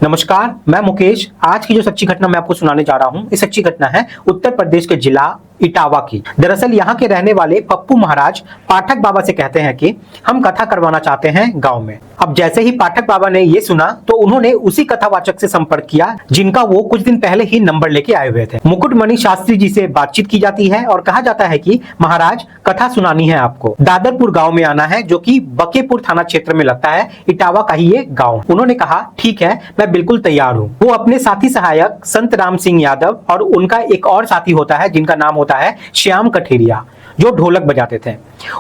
नमस्कार, मैं मुकेश। आज की जो सच्ची घटना मैं आपको सुनाने जा रहा हूं, ये सच्ची घटना है उत्तर प्रदेश के जिला इटावा की। दरअसल यहाँ के रहने वाले पप्पू महाराज पाठक बाबा से कहते हैं कि हम कथा करवाना चाहते हैं गांव में। अब जैसे ही पाठक बाबा ने ये सुना तो उन्होंने उसी कथावाचक से संपर्क किया जिनका वो कुछ दिन पहले ही नंबर लेके आए हुए थे। मुकुटमणि शास्त्री जी से बातचीत की जाती है और कहा जाता है कि महाराज कथा सुनानी है आपको। दादरपुर गाँव में आना है जो कि बकेपुर थाना क्षेत्र में लगता है, इटावा का ही ये गाँव। उन्होंने कहा ठीक है, मैं बिल्कुल तैयार हूँ। वो अपने साथी सहायक संत राम सिंह यादव और उनका एक और साथी होता है जिनका नाम होता है श्याम कठेरिया, जो ढोलक बजाते थे।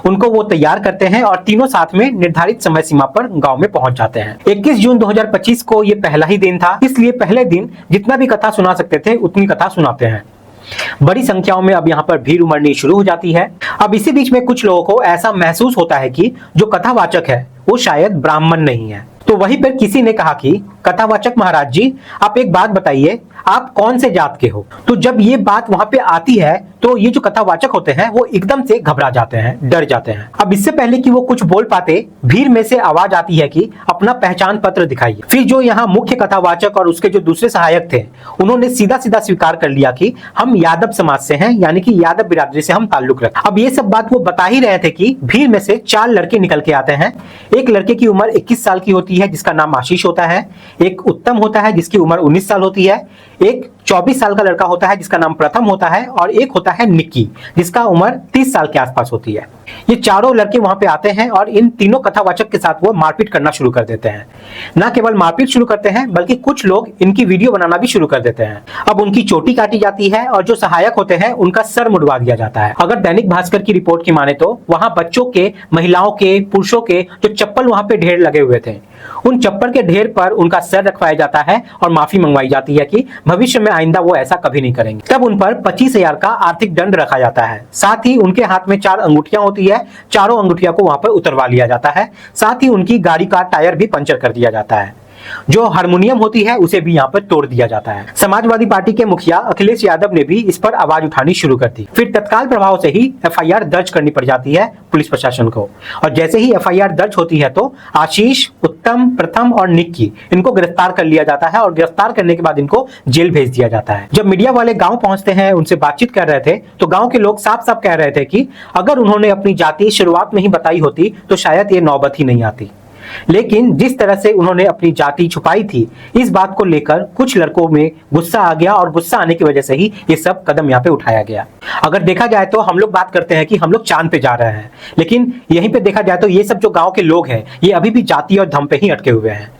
उनको वो तैयार करते हैं और तीनों साथ में निर्धारित समय सीमा पर गांव में पहुंच जाते हैं। 21 जून 2025 को ये पहला ही दिन था, इसलिए पहले दिन जितना भी कथा सुना सकते थे उतनी कथा सुनाते हैं। बड़ी संख्याओं में अब यहाँ पर भीड़ उमड़नी शुरू हो जाती है। अब इसी बीच में कुछ लोगों को ऐसा महसूस होता है कि जो कथावाचक है वो शायद ब्राह्मण नहीं है। तो वहीं पर किसी ने कहा कि कथावाचक महाराज जी, आप एक बात बताइए, आप कौन से जात के हो? तो जब ये बात वहां पे आती है तो ये जो कथावाचक होते हैं वो एकदम से घबरा जाते हैं, डर जाते हैं। अब इससे पहले कि वो कुछ बोल पाते, भीड़ में से आवाज आती है कि अपना पहचान पत्र दिखाइए। फिर जो यहाँ मुख्य कथावाचक और उसके जो दूसरे सहायक थे उन्होंने सीधा सीधा स्वीकार कर लिया कि हम यादव समाज से हैं, यानी कि यादव बिरादरी से हम ताल्लुक रखते। अब ये सब बात वो बता ही रहे थे कि भीड़ में से 4 लड़के निकल के आते हैं। एक लड़के की उम्र 21 साल की होती है जिसका नाम आशीष होता है, एक उत्तम होता है जिसकी उम्र 19 साल होती है, एक 24 साल का लड़का होता है जिसका नाम प्रथम होता है और एक होता है निक्की जिसका उम्र 30 साल के आसपास होती है। ये चारों लड़के वहां पे आते हैं और इन तीनों कथावाचक के साथ वो मारपीट करना शुरू कर देते हैं। ना केवल मारपीट शुरू करते हैं बल्कि कुछ लोग इनकी वीडियो बनाना भी शुरू कर देते हैं। अब उनकी चोटी काटी जाती है और जो सहायक होते हैं उनका सर मुड़वा दिया जाता है। अगर दैनिक भास्कर की रिपोर्ट की माने तो वहां बच्चों के, महिलाओं के, पुरुषों के जो चप्पल वहां पे ढेर लगे हुए थे, उन चप्पल के ढेर पर उनका सर रखवाया जाता है और माफी मंगवाई जाती है कि भविष्य में आइंदा वो ऐसा कभी नहीं करेंगे। तब उन पर 25,000 का आर्थिक दंड रखा जाता है। साथ ही उनके हाथ में 4 अंगूठियां होती है, चारों अंगूठियां को वहां पर उतरवा लिया जाता है। साथ ही उनकी गाड़ी का टायर भी पंचर कर दिया जाता है। जो हारमोनियम होती है उसे भी यहाँ पर तोड़ दिया जाता है। समाजवादी पार्टी के मुखिया अखिलेश यादव ने भी इस पर आवाज उठानी शुरू कर दी। फिर तत्काल प्रभाव से ही एफआईआर दर्ज करनी पड़ जाती है पुलिस प्रशासन को। और जैसे ही एफआईआर दर्ज होती है तो आशीष, उत्तम, प्रथम और निक्की, इनको गिरफ्तार कर लिया जाता है और गिरफ्तार करने के बाद इनको जेल भेज दिया जाता है। जब मीडिया वाले गांव पहुंचते हैं, उनसे बातचीत कर रहे थे तो गांव के लोग साफ साफ कह रहे थे कि अगर उन्होंने अपनी जाति शुरुआत में ही बताई होती तो शायद ये नौबत ही नहीं आती। लेकिन जिस तरह से उन्होंने अपनी जाति छुपाई थी, इस बात को लेकर कुछ लड़कों में गुस्सा आ गया और गुस्सा आने की वजह से ही ये सब कदम यहाँ पे उठाया गया। अगर देखा जाए तो हम लोग बात करते हैं कि हम लोग चांद पे जा रहे हैं, लेकिन यहीं पे देखा जाए तो ये सब जो गांव के लोग हैं ये अभी भी जाति और धर्म पे ही अटके हुए हैं।